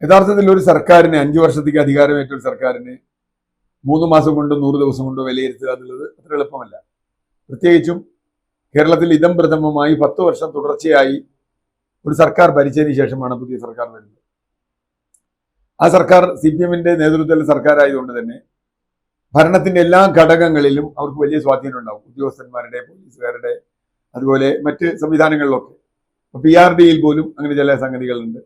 യഥാർത്ഥത്തിൽ ഒരു സർക്കാരിന് 5 വർഷത്തേക്ക് അധികാരമേറ്റ ഒരു സർക്കാരിന് 3 മാസം കൊണ്ടോ 100 ദിവസം കൊണ്ടോ വിലയിരുത്തുക എന്നുള്ളത് അത്ര എളുപ്പമല്ല. പ്രത്യേകിച്ചും കേരളത്തിൽ ഇതം പ്രഥമമായി 10 വർഷം തുടർച്ചയായി ഒരു സർക്കാർ ഭരിച്ചതിന് ശേഷമാണ് പുതിയ സർക്കാർ വരുന്നത്. ആ സർക്കാർ CPM-ന്റെ നേതൃത്വത്തിലുള്ള സർക്കാരായതുകൊണ്ട് തന്നെ ഭരണത്തിന്റെ എല്ലാ ഘടകങ്ങളിലും അവർക്ക് വലിയ സ്വാധീനം ഉണ്ടാവും. ഉദ്യോഗസ്ഥന്മാരുടെ, പോലീസുകാരുടെ, അതുപോലെ മറ്റ് സംവിധാനങ്ങളിലൊക്കെ. PRD-യിൽ പോലും അങ്ങനെ ചില സംഗതികളുണ്ട്.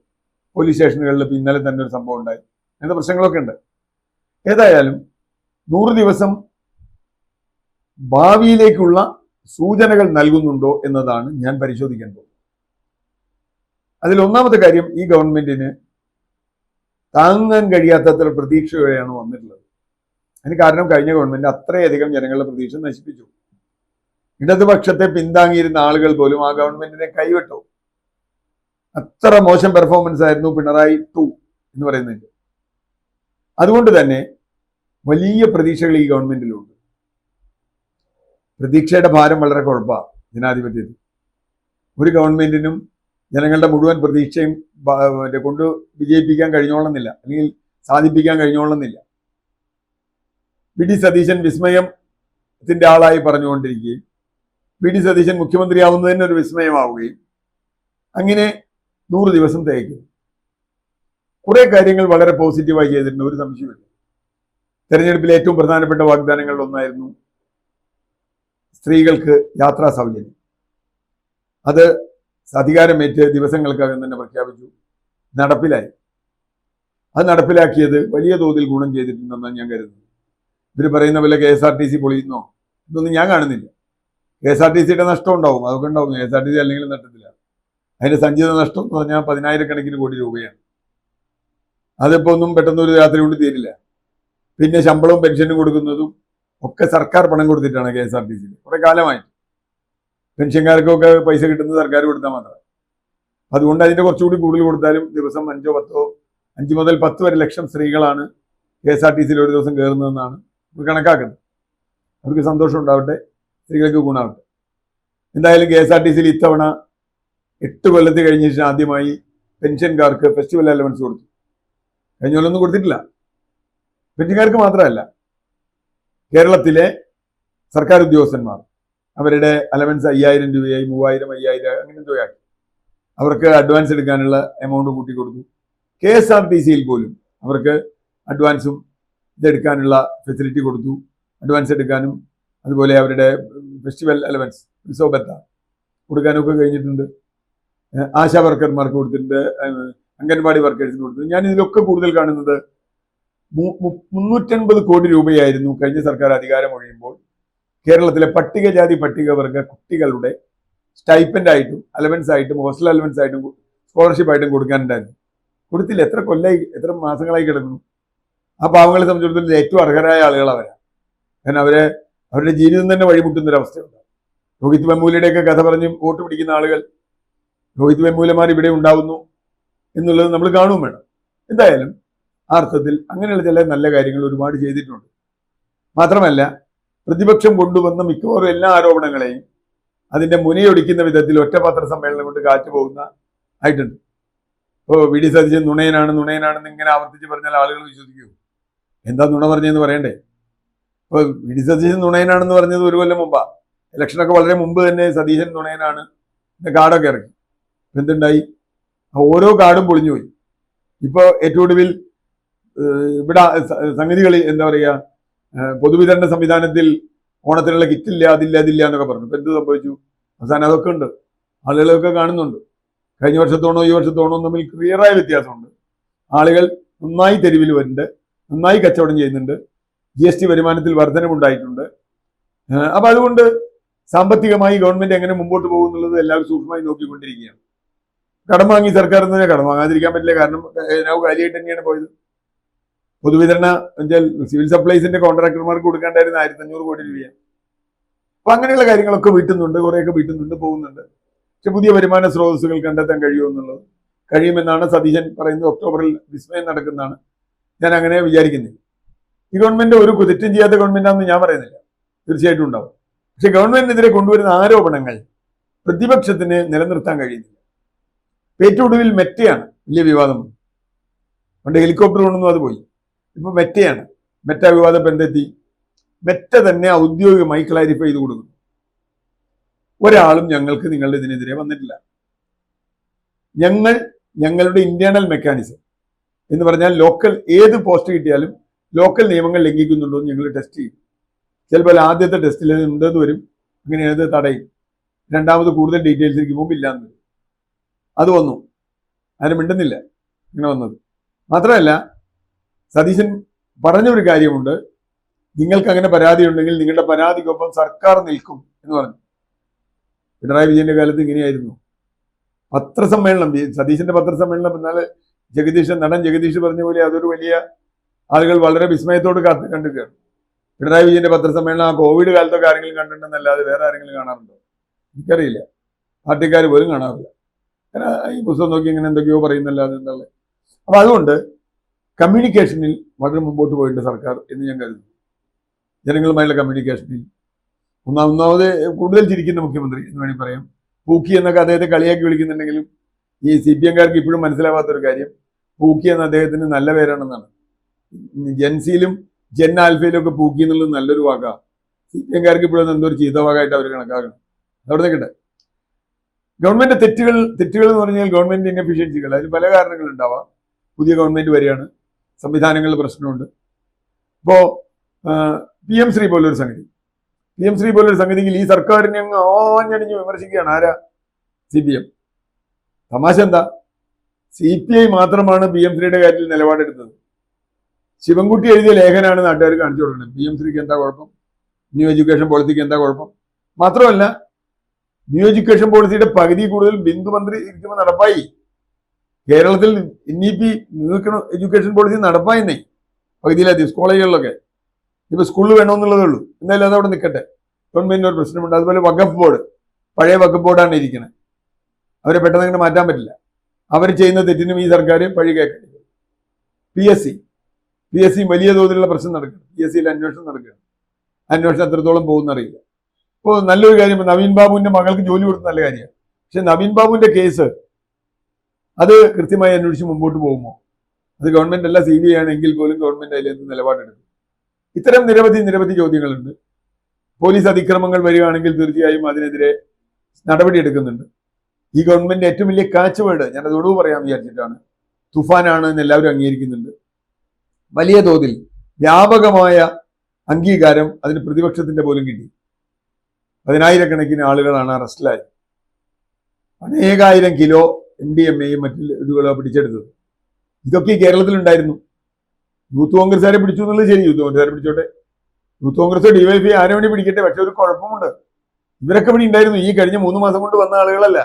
പോലീസ് സ്റ്റേഷനുകളിൽ ഇന്നലെ തന്നെ ഒരു സംഭവം ഉണ്ടായി. അങ്ങനത്തെ പ്രശ്നങ്ങളൊക്കെ ഉണ്ട്. ഏതായാലും 100 ദിവസം ഭാവിയിലേക്കുള്ള സൂചനകൾ നൽകുന്നുണ്ടോ എന്നതാണ് ഞാൻ പരിശോധിക്കാൻ പോകുന്നത്. അതിൽ ഒന്നാമത്തെ കാര്യം, ഈ ഗവൺമെന്റിന് താങ്ങാൻ കഴിയാത്തത്ര പ്രതീക്ഷകളെയാണ് വന്നിട്ടുള്ളത്. അതിന് കാരണം കഴിഞ്ഞ ഗവൺമെന്റ് അത്രയധികം ജനങ്ങളുടെ പ്രതീക്ഷ നശിപ്പിച്ചു. ഇടതുപക്ഷത്തെ പിന്താങ്ങിയിരുന്ന ആളുകൾ പോലും ആ ഗവൺമെന്റിനെ കൈവിട്ടു. അത്ര മോശം പെർഫോമൻസ് ആയിരുന്നു പിണറായി 2 എന്ന് പറയുന്നത്. അതുകൊണ്ട് തന്നെ വലിയ പ്രതീക്ഷകൾ ഈ ഗവൺമെന്റിലുണ്ട്. പ്രതീക്ഷയുടെ ഭാരം വളരെ കുഴപ്പമാണ് ജനാധിപത്യത്തിൽ. ഒരു ഗവൺമെന്റിനും ജനങ്ങളുടെ മുഴുവൻ പ്രതീക്ഷയും കൊണ്ട് വിജയിപ്പിക്കാൻ കഴിഞ്ഞോളുന്നില്ല, അല്ലെങ്കിൽ സാധിപ്പിക്കാൻ കഴിഞ്ഞോളുന്നില്ല. വി.ഡി. സതീശൻ വിസ്മയത്തിന്റെ ആളായി പറഞ്ഞുകൊണ്ടിരിക്കുകയും വി.ഡി. സതീശൻ മുഖ്യമന്ത്രിയാവുന്നതിന് ഒരു വിസ്മയമാവുകയും അങ്ങനെ 100 ദിവസം തികയ്ക്കുന്നു. കുറെ കാര്യങ്ങൾ വളരെ പോസിറ്റീവായി ചെയ്തിട്ടുണ്ട്, ഒരു സംശയമില്ല. തെരഞ്ഞെടുപ്പിലെ ഏറ്റവും പ്രധാനപ്പെട്ട വാഗ്ദാനങ്ങളിൽ ഒന്നായിരുന്നു സ്ത്രീകൾക്ക് യാത്രാ സൗജന്യം. അത് അധികാരമേറ്റ് ദിവസങ്ങൾക്കകം തന്നെ പ്രഖ്യാപിച്ചു, നടപ്പിലായി. അത് നടപ്പിലാക്കിയത് വലിയ തോതിൽ ഗുണം ചെയ്തിട്ടുണ്ടെന്നാണ് ഞാൻ കരുതുന്നത്. ഇവർ പറയുന്ന പോലെ KSRTC പൊളിയുന്നോ ഇതൊന്നും ഞാൻ കാണുന്നില്ല. KSRTCയുടെ നഷ്ടം ഉണ്ടാവും, അതൊക്കെ ഉണ്ടാവും. KSRTC അല്ലെങ്കിൽ നഷ്ടത്തില്ല. അതിന്റെ സഞ്ചിത നഷ്ടം എന്ന് പറഞ്ഞാൽ 10,000-കണക്കിന് കോടി രൂപയാണ്. അതിപ്പോ ഒന്നും പെട്ടെന്ന് ഒരു രാത്രി കൊണ്ട് തീരില്ല. പിന്നെ ശമ്പളവും പെൻഷനും കൊടുക്കുന്നതും ഒക്കെ സർക്കാർ പണം കൊടുത്തിട്ടാണ് KSRTC-യിൽ കുറെ കാലമായിട്ട്. പെൻഷൻകാർക്കൊക്കെ പൈസ കിട്ടുന്നത് സർക്കാർ കൊടുത്താൽ മാത്രം. അതുകൊണ്ട് അതിന്റെ കുറച്ചുകൂടി കൂടുതൽ കൊടുത്താലും ദിവസം 5 മുതൽ 10 വരെ ലക്ഷം സ്ത്രീകളാണ് KSRTC-യിൽ ഒരു ദിവസം കയറുന്നതെന്നാണ് കണക്കാക്കുന്നത്. അവർക്ക് സന്തോഷം ഉണ്ടാവട്ടെ, സ്ത്രീകൾക്ക് ഗുണമാവട്ടെ. എന്തായാലും KSRTC-യിൽ ഇത്തവണ 8 കൊല്ലത്ത് കഴിഞ്ഞ ശേഷം ആദ്യമായി പെൻഷൻകാർക്ക് ഫെസ്റ്റിവൽ അലവൻസ് കൊടുത്തു. കഴിഞ്ഞ കൊല്ലമൊന്നും കൊടുത്തിട്ടില്ല. പെൻഷൻകാർക്ക് മാത്രമല്ല, കേരളത്തിലെ സർക്കാർ ഉദ്യോഗസ്ഥന്മാർ അവരുടെ അലവൻസ് 5,000 രൂപയായി, 3,000, 5,000 അങ്ങനെ എന്തോയാക്കി. അവർക്ക് അഡ്വാൻസ് എടുക്കാനുള്ള എമൗണ്ട് കൂട്ടിക്കൊടുത്തു. KSRTC-യിൽ പോലും അവർക്ക് അഡ്വാൻസും ഇതെടുക്കാനുള്ള ഫെസിലിറ്റി കൊടുത്തു. അഡ്വാൻസ് എടുക്കാനും അതുപോലെ അവരുടെ ഫെസ്റ്റിവൽ അലവൻസ്, ഉത്സവ ബത്ത കൊടുക്കാനൊക്കെ കഴിഞ്ഞിട്ടുണ്ട്. ആശാ വർക്കർമാർക്ക് കൊടുത്തിട്ടുണ്ട്, അംഗൻവാടി വർക്കേഴ്സിന് കൊടുത്തിട്ടുണ്ട്. ഞാൻ ഇതിലൊക്കെ കൂടുതൽ കാണുന്നത് 350 കോടി രൂപയായിരുന്നു കഴിഞ്ഞ സർക്കാർ അധികാരം ഒഴിയുമ്പോൾ കേരളത്തിലെ പട്ടികജാതി പട്ടികവർഗ കുട്ടികളുടെ സ്റ്റൈപ്പൻഡ് ആയിട്ടും അലവൻസ് ആയിട്ടും ഹോസ്റ്റൽ അലവൻസ് ആയിട്ടും സ്കോളർഷിപ്പ് ആയിട്ടും കൊടുക്കാനുണ്ടായിരുന്നു. കൊടുത്തില്ല. എത്ര കൊല്ലായി, എത്ര മാസങ്ങളായി കിടക്കുന്നു. ആ പാവങ്ങളെ സംബന്ധിച്ചിടത്തോളം ഏറ്റവും അർഹരായ ആളുകൾ അവരാണ്. കാരണം അവരുടെ ജീവിതം തന്നെ വഴിമുട്ടുന്നൊരവസ്ഥയുണ്ട്. രോഹിത് വെമുലയുടെയൊക്കെ കഥ പറഞ്ഞ് വോട്ട് പിടിക്കുന്ന ആളുകൾ രോഹിത് വെമുലമാർ ഇവിടെ ഉണ്ടാവുന്നു എന്നുള്ളത് നമ്മൾ കാണുകയും വേണം. എന്തായാലും ആ അർത്ഥത്തിൽ അങ്ങനെയുള്ള ചില നല്ല കാര്യങ്ങൾ ഒരുപാട് ചെയ്തിട്ടുണ്ട്. മാത്രമല്ല, പ്രതിപക്ഷം കൊണ്ടുവന്ന മിക്കവാറും എല്ലാ ആരോപണങ്ങളെയും അതിന്റെ മുനയൊടിക്കുന്ന വിധത്തിൽ ഒറ്റപാത്ര സമ്മേളനം കൊണ്ട് കാറ്റ് പോകുന്ന ആയിട്ടുണ്ട്. ഇപ്പോൾ വി.ഡി. സതീശൻ നുണയനാണെന്ന് ഇങ്ങനെ ആവർത്തിച്ച് പറഞ്ഞാൽ ആളുകൾ വിശ്വസിക്കൂ? എന്താ നുണ പറഞ്ഞതെന്ന് പറയണ്ടേ? ഇപ്പോൾ വി.ഡി. സതീശൻ നുണയനാണെന്ന് പറഞ്ഞത് 1 കൊല്ലം മുമ്പാ. ഇലക്ഷനൊക്കെ വളരെ മുമ്പ് തന്നെ സതീശൻ നുണയനാണ് കാർഡൊക്കെ ഇറക്കി. എന്തുണ്ടായി? ഓരോ കാർഡും പൊളിഞ്ഞുപോയി. ഇപ്പോൾ ഏറ്റവും ഒടുവിൽ ഇവിടെ സംഗതികൾ എന്താ പറയുക, പൊതുവിതരണ സംവിധാനത്തിൽ ഓണത്തിനുള്ള കിറ്റില്ല, അതില്ല എന്നൊക്കെ പറഞ്ഞു. ഇപ്പൊ എന്ത് സംഭവിച്ചു? അവസാനം അതൊക്കെ ഉണ്ട്, ആളുകളൊക്കെ കാണുന്നുണ്ട്. കഴിഞ്ഞ വർഷത്തോണോ ഈ വർഷത്തോണോ തമ്മിൽ ക്ലിയറായ വ്യത്യാസമുണ്ട്. ആളുകൾ നന്നായി തെരുവിൽ വരുന്നുണ്ട്, നന്നായി കച്ചവടം ചെയ്യുന്നുണ്ട്, GST വരുമാനത്തിൽ വർധനമുണ്ടായിട്ടുണ്ട്. അപ്പൊ അതുകൊണ്ട് സാമ്പത്തികമായി ഗവൺമെന്റ് എങ്ങനെ മുമ്പോട്ട് പോകും എന്നുള്ളത് എല്ലാവരും സൂക്ഷ്മമായി നോക്കിക്കൊണ്ടിരിക്കുകയാണ്. കടം വാങ്ങി സർക്കാർ എന്ന് പറഞ്ഞാൽ കടം വാങ്ങാതിരിക്കാൻ പറ്റില്ല. കാരണം കാര്യമായിട്ട് തന്നെയാണ് പോയത്. പൊതുവിതരണ സിവിൽ സപ്ലൈസിന്റെ കോൺട്രാക്ടർമാർക്ക് കൊടുക്കേണ്ടായിരുന്ന 1,500 കോടി രൂപയാണ്. അപ്പൊ അങ്ങനെയുള്ള കാര്യങ്ങളൊക്കെ വീട്ടുന്നുണ്ട്, കുറെയൊക്കെ വീട്ടുന്നുണ്ട്, പോകുന്നുണ്ട്. പക്ഷെ പുതിയ വരുമാന സ്രോതസ്സുകൾ കണ്ടെത്താൻ കഴിയുമെന്നുള്ളത് കഴിയുമെന്നാണ് സതീശൻ പറയുന്നത്. ഒക്ടോബറിൽ വിസ്മയം നടക്കുന്നതാണ്. ഞാൻ അങ്ങനെ വിചാരിക്കുന്നില്ല. ഈ ഗവൺമെന്റ് ഒരു തെറ്റും ചെയ്യാത്ത ഗവൺമെന്റാണെന്ന് ഞാൻ പറയുന്നില്ല, തീർച്ചയായിട്ടും ഉണ്ടാവും. പക്ഷെ ഗവൺമെന്റിനെതിരെ കൊണ്ടുവരുന്ന ആരോപണങ്ങൾ പ്രതിപക്ഷത്തിന് നിലനിർത്താൻ കഴിയുന്നില്ല. ഏറ്റവും ഒടുവിൽ മെറ്റയാണ് വലിയ വിവാദം. പണ്ട് ഹെലികോപ്റ്റർ കൊണ്ടൊന്നും അത് പോയി. ഇപ്പൊ മെറ്റയാണ്. മെറ്റ വിവാദം ഇപ്പം എന്തെത്തി? മെറ്റ തന്നെ ഔദ്യോഗികമായി ക്ലാരിഫൈ ചെയ്ത് കൊടുക്കുന്നു. ഒരാളും ഞങ്ങൾക്ക് നിങ്ങളുടെ ഇതിനെതിരെ വന്നിട്ടില്ല. ഞങ്ങളുടെ ഇന്റേണൽ മെക്കാനിസം എന്ന് പറഞ്ഞാൽ ലോക്കൽ ഏത് പോസ്റ്റ് കിട്ടിയാലും ലോക്കൽ നിയമങ്ങൾ ലംഘിക്കുന്നുണ്ടോ എന്ന് ഞങ്ങൾ ടെസ്റ്റ് ചെയ്യും. ചിലപ്പോൾ ആദ്യത്തെ ടെസ്റ്റിൽ ഉണ്ടെന്ന് വരും, അങ്ങനെ അത് തടയും. രണ്ടാമത് കൂടുതൽ ഡീറ്റെയിൽസ് ഇരിക്കുമ്പോൾ ഇല്ലാന്ന് വരും. അത് വന്നു, ആരും മിണ്ടുന്നില്ല. ഇങ്ങനെ വന്നത് മാത്രമല്ല, സതീശൻ പറഞ്ഞൊരു കാര്യമുണ്ട്, നിങ്ങൾക്ക് അങ്ങനെ പരാതി ഉണ്ടെങ്കിൽ നിങ്ങളുടെ പരാതിക്കൊപ്പം സർക്കാർ നിൽക്കും എന്ന് പറഞ്ഞു. പിണറായി വിജയന്റെ കാലത്ത് ഇങ്ങനെയായിരുന്നു. പത്രസമ്മേളനം, സതീശന്റെ പത്രസമ്മേളനം എന്നാൽ നടൻ ജഗദീഷ് പറഞ്ഞ പോലെ അതൊരു വലിയ ആളുകൾ വളരെ വിസ്മയത്തോട് കണ്ടിരിക്കുകയാണ്. പിണറായി വിജയന്റെ പത്രസമ്മേളനം ആ കോവിഡ് കാലത്തൊക്കെ ആരെങ്കിലും കണ്ടിട്ടുണ്ടെന്നല്ലാതെ വേറെ ആരെങ്കിലും കാണാറുണ്ടോ? എനിക്കറിയില്ല. പാർട്ടിക്കാർ പോലും കാണാറില്ല. കാരണം ഈ പുസ്തകം നോക്കി ഇങ്ങനെ എന്തൊക്കെയോ പറയുന്നല്ലാതെ എന്നുള്ളത്. അപ്പൊ അതുകൊണ്ട് കമ്മ്യൂണിക്കേഷനിൽ വളരെ മുമ്പോട്ട് പോയിട്ടുണ്ട് സർക്കാർ എന്ന് ഞാൻ കരുതുന്നു. ജനങ്ങളുമായുള്ള കമ്മ്യൂണിക്കേഷനിൽ ഒന്നാമത് കൂടുതൽ ചിരിക്കുന്ന മുഖ്യമന്ത്രി എന്ന് വേണമെങ്കിൽ പറയാം. പൂക്കി എന്നൊക്കെ അദ്ദേഹത്തെ കളിയാക്കി വിളിക്കുന്നുണ്ടെങ്കിലും ഈ CPM-കാർക്ക് ഇപ്പോഴും മനസ്സിലാവാത്തൊരു കാര്യം, പൂക്കി എന്ന അദ്ദേഹത്തിന് നല്ല പേരാണെന്നാണ്. ജെൻസിയിലും ജെൻ ആൽഫയിലും ഒക്കെ പൂക്കി എന്നുള്ളത് നല്ലൊരു വാക്കാണ്. CPM-കാർക്ക് ഇപ്പോഴും എന്തോ ഒരു ചീത്ത വാക്കായിട്ട് അവർ കണക്കാക്കണം. അവിടെ നിൽക്കട്ടെ. ഗവൺമെന്റ് തെറ്റുകൾ എന്ന് പറഞ്ഞാൽ ഗവൺമെന്റ് ഇൻഎഫിഷ്യൻസികൾ, അതിന് പല കാരണങ്ങൾ ഉണ്ടാവാം. പുതിയ ഗവൺമെന്റ് വരികയാണ്, സംവിധാനങ്ങളിൽ പ്രശ്നമുണ്ട്. ഇപ്പോ PM ശ്രീ പോലൊരു സംഗതിയിൽ ഈ സർക്കാരിനെ അങ്ങ് ആഞ്ഞടിഞ്ഞ് വിമർശിക്കുകയാണ്. ആരാ? CPM. തമാശ എന്താ? CPI മാത്രമാണ് PM ശ്രീയുടെ കാര്യത്തിൽ നിലപാടെടുത്തത്. ശിവൻകുട്ടി എഴുതിയ ലേഖനാണ് നാട്ടുകാർ കാണിച്ചു കൊടുക്കുന്നത്. PM ശ്രീക്ക് എന്താ കുഴപ്പം? ന്യൂ എഡ്യൂക്കേഷൻ പോളിസിക്ക് എന്താ കുഴപ്പം? മാത്രമല്ല, ന്യൂ എഡ്യൂക്കേഷൻ പോളിസിയുടെ പകുതി കൂടുതൽ ബിന്ദു മന്ത്രി ഇരിക്കുമ്പോൾ നടപ്പായി. കേരളത്തിൽ NEP ന്യൂ എഡ്യൂക്കേഷൻ പോളിസി നടപ്പായിന്നേ പകുതിയിലധികം കോളേജുകളിലൊക്കെ. ഇപ്പൊ സ്കൂളിൽ വേണമെന്നുള്ളതേ ഉള്ളൂ. എന്തായാലും അതവിടെ നിൽക്കട്ടെ. ഗവൺമെന്റിന് ഒരു പ്രശ്നമുണ്ട്. അതുപോലെ വഖഫ് ബോർഡ്, പഴയ വഖഫ് ബോർഡാണ് ഇരിക്കുന്നത്. അവരെ പെട്ടെന്ന് അങ്ങനെ മാറ്റാൻ പറ്റില്ല. അവർ ചെയ്യുന്ന തെറ്റിനും ഈ സർക്കാർ പഴി കേൾക്കേണ്ടി വരും. PSC വലിയ തോതിലുള്ള പ്രശ്നം നടക്കണം. PSCയിൽ അന്വേഷണം നടക്കുകയാണ്. അന്വേഷണം എത്രത്തോളം പോകുന്നറിയില്ല. ഇപ്പോൾ നല്ലൊരു കാര്യം, നവീൻ ബാബുവിന്റെ മകൾക്ക് ജോലി കൊടുത്ത നല്ല കാര്യമാണ്. പക്ഷെ നവീൻ ബാബുവിന്റെ കേസ് അത് കൃത്യമായി അന്വേഷിച്ച് മുമ്പോട്ട് പോകുമോ? അത് ഗവൺമെന്റ് അല്ല CBI ആണെങ്കിൽ പോലും ഗവൺമെന്റ് അതിലെന്ത് നിലപാടെടുക്കും? ഇത്തരം നിരവധി ചോദ്യങ്ങളുണ്ട്. പോലീസ് അതിക്രമങ്ങൾ വരികയാണെങ്കിൽ തീർച്ചയായും അതിനെതിരെ നടപടി എടുക്കുന്നുണ്ട്. ഈ ഗവൺമെന്റ് ഏറ്റവും വലിയ കാച്ച് വേർഡ്, ഞാൻ അതോട് പറയാൻ വിചാരിച്ചിട്ടാണ്, തുഫാനാണ് എന്ന് എല്ലാവരും അംഗീകരിക്കുന്നുണ്ട്. വലിയ തോതിൽ വ്യാപകമായ അംഗീകാരം അതിന് പ്രതിപക്ഷത്തിന്റെ പോലും കിട്ടി. 10,000-കണക്കിന് ആളുകളാണ് അറസ്റ്റിലായത്. അനേകായിരം കിലോ MDMA-യും മറ്റു ഇതുകളോ പിടിച്ചെടുത്തത്. ഇതൊക്കെ ഈ കേരളത്തിലുണ്ടായിരുന്നു. യൂത്ത് കോൺഗ്രസ്സുകാരെ പിടിച്ചു എന്നുള്ളത് ശരി, യൂത്ത് കോൺഗ്രസ്സുകാരെ പിടിച്ചോട്ടെ. യൂത്ത് കോൺഗ്രസ് DYFI ആരെ വേണ്ടി പിടിക്കട്ടെ. പക്ഷെ ഒരു കുഴപ്പമുണ്ട്, ഇവരൊക്കെ ഇവിടെ ഉണ്ടായിരുന്നു. ഈ കഴിഞ്ഞ 3 മാസം കൊണ്ട് വന്ന ആളുകളല്ല.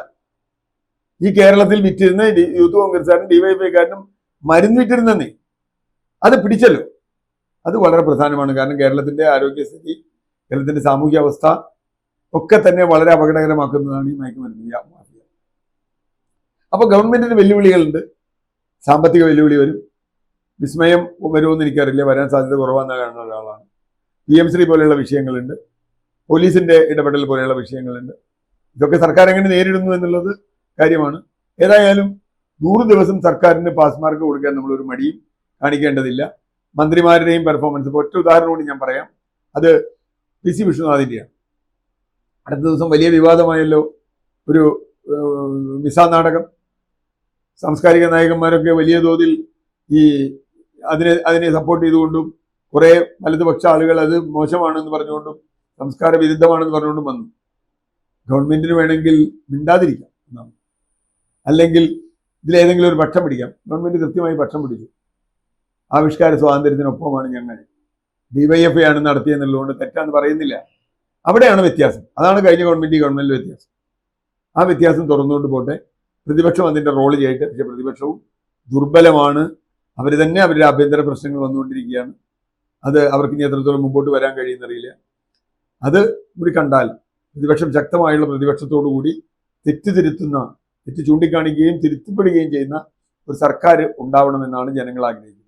ഈ കേരളത്തിൽ വിറ്റിരുന്ന യൂത്ത് കോൺഗ്രസ്സുകാരനും DYFI-കാരനും മരുന്ന് വിറ്റിരുന്നേ, അത് പിടിച്ചല്ലോ. അത് വളരെ പ്രധാനമാണ്. കാരണം കേരളത്തിന്റെ ആരോഗ്യസ്ഥിതി, കേരളത്തിന്റെ സാമൂഹ്യ അവസ്ഥ ഒക്കെ തന്നെ വളരെ അപകടകരമാക്കുന്നതാണ് ഈ മയക്കുമരുന്ന് മാഫിയ. അപ്പൊ ഗവൺമെന്റിന് വെല്ലുവിളികളുണ്ട്. സാമ്പത്തിക വെല്ലുവിളി വരും. വിസ്മയം വരുമെന്ന് എനിക്കറിയില്ല, വരാൻ സാധ്യത കുറവാണെന്ന് കാണുന്ന ഒരാളാണ്. PM ശ്രീ പോലെയുള്ള വിഷയങ്ങളുണ്ട്, പോലീസിന്റെ ഇടപെടൽ പോലെയുള്ള വിഷയങ്ങളുണ്ട്. ഇതൊക്കെ സർക്കാർ എങ്ങനെ നേരിടുന്നു എന്നുള്ളത് കാര്യമാണ്. ഏതായാലും 100 ദിവസം സർക്കാരിന് പാസ് മാർക്ക് കൊടുക്കാൻ നമ്മളൊരു മടിയും കാണിക്കേണ്ടതില്ല. മന്ത്രിമാരുടെയും പെർഫോമൻസ്, ഒറ്റ ഉദാഹരണം കൂടി ഞാൻ പറയാം. അത് PC വിഷ്ണുനാഥിന്റെയാണ്. അടുത്ത ദിവസം വലിയ വിവാദമായല്ലോ ഒരു മിസാ നാടകം. സാംസ്കാരിക നായകന്മാരൊക്കെ വലിയ തോതിൽ ഈ അതിനെ സപ്പോർട്ട് ചെയ്തുകൊണ്ടും കുറെ വലതുപക്ഷ ആളുകൾ അത് മോശമാണെന്ന് പറഞ്ഞുകൊണ്ടും സംസ്കാര വിരുദ്ധമാണെന്ന് പറഞ്ഞുകൊണ്ടും വന്നു. ഗവൺമെന്റിന് വേണമെങ്കിൽ മിണ്ടാതിരിക്കാം, അല്ലെങ്കിൽ ഇതിലേതെങ്കിലും ഒരു പക്ഷം പിടിക്കാം. ഗവൺമെന്റ് കൃത്യമായി പക്ഷം പിടിച്ചു. ആവിഷ്കാര സ്വാതന്ത്ര്യത്തിനൊപ്പമാണ് ഞങ്ങൾ. DYFI ആണ് നടത്തിയെന്നുള്ളതുകൊണ്ട് തെറ്റാന്ന് പറയുന്നില്ല. അവിടെയാണ് വ്യത്യാസം. അതാണ് കഴിഞ്ഞ ഗവൺമെന്റിൽ വ്യത്യാസം. ആ വ്യത്യാസം തുറന്നുകൊണ്ട് പോട്ടെ. പ്രതിപക്ഷം അതിന്റെ റോള് ചെയ്യട്ടെ. പക്ഷെ പ്രതിപക്ഷവും ദുർബലമാണ്. അവർ തന്നെ അവരുടെ ആഭ്യന്തര പ്രശ്നങ്ങൾ വന്നുകൊണ്ടിരിക്കുകയാണ്. അത് അവർക്ക് ഇനി എത്രത്തോളം മുമ്പോട്ട് വരാൻ കഴിയുന്നറിയില്ല. അത് കൂടി കണ്ടാൽ പ്രതിപക്ഷം ശക്തമായുള്ള പ്രതിപക്ഷത്തോടു കൂടി തെറ്റ് ചൂണ്ടിക്കാണിക്കുകയും തിരുത്തപ്പെടുകയും ചെയ്യുന്ന ഒരു സർക്കാർ ഉണ്ടാവണമെന്നാണ് ജനങ്ങൾ ആഗ്രഹിക്കുന്നത്.